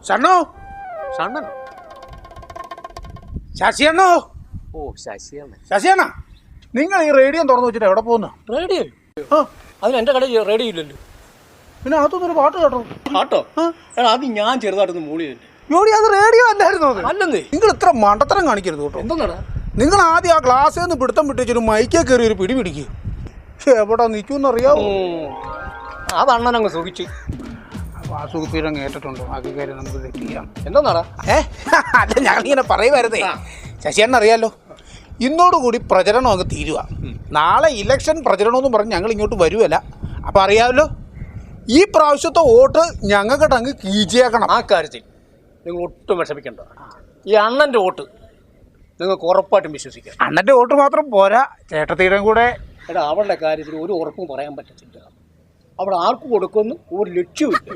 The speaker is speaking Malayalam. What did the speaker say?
ഷണ്ണോ ഷണ്ണൻ ശശിയണ്ണോ. ഓ ശശിയാണ്. ശശിയണ്ണ, നിങ്ങൾ ഈ റേഡിയോ തുറന്നു വെച്ചിട്ട് എവിടെ പോകുന്നു? റേഡിയോ? ആ, അതിന് എൻ്റെ കടയിൽ റേഡിയോ ഇല്ലല്ലോ. പിന്നെ അതൊന്നൊരു പാട്ട് കേട്ടോ. പാട്ടോ? അത് ഞാൻ ചെറുതായിട്ടൊന്ന് മൂളിയല്ലേ. ജോഡി, അത് റേഡിയോ അല്ലായിരുന്നു. അത് അല്ലെന്നേ. നിങ്ങൾ ഇത്ര മണ്ടത്തരം കാണിക്കരുത് കേട്ടോ. എന്താണ്? നിങ്ങൾ ആദ്യം ആ ഗ്ലാസ്സിൽ നിന്ന് പിടുത്തം വിട്ടിച്ചൊരു മൈക്കേ കയറി ഒരു പിടി പിടിക്കുക. എവിടെ നിൽക്കുമെന്നറിയാവോ? അത് അണ്ണനങ്ങ് സുഖിച്ച്. വാസുകുപ്പീരം കേട്ടിട്ടുണ്ടോ? അത് കയറി നമുക്ക് തെറ്റിക്കാം. എന്താടാ? അല്ല, ഞങ്ങളിങ്ങനെ പറയുമായിരുന്നേ. ശശിയണ്ണ അറിയാലോ, ഇന്നോടുകൂടി പ്രചരണം അങ്ങ് തീരുക. നാളെ ഇലക്ഷൻ പ്രചരണമെന്ന് പറഞ്ഞ് ഞങ്ങൾ ഇങ്ങോട്ട് വരുമല്ല. അപ്പം അറിയാമല്ലോ, ഈ പ്രാവശ്യത്തെ വോട്ട് ഞങ്ങൾക്കിട്ട് അങ്ങ് കീച്ചേക്കണം. ആ കാര്യത്തിൽ നിങ്ങൾ ഒട്ടും വിഷമിക്കണ്ട. ഈ അണ്ണൻ്റെ വോട്ട് നിങ്ങൾക്ക് ഉറപ്പായിട്ടും വിശ്വസിക്കാം. അണ്ണൻ്റെ വോട്ട് മാത്രം പോരാ, ചേട്ടത്തിയുടെ കൂടെ. എടാ, അവളുടെ കാര്യത്തിൽ ഒരു ഉറപ്പും പറയാൻ പറ്റത്തില്ല. അവിടെ ആർക്ക് കൊടുക്കുമെന്ന് ഒരു ലക്ഷ്യമില്ല.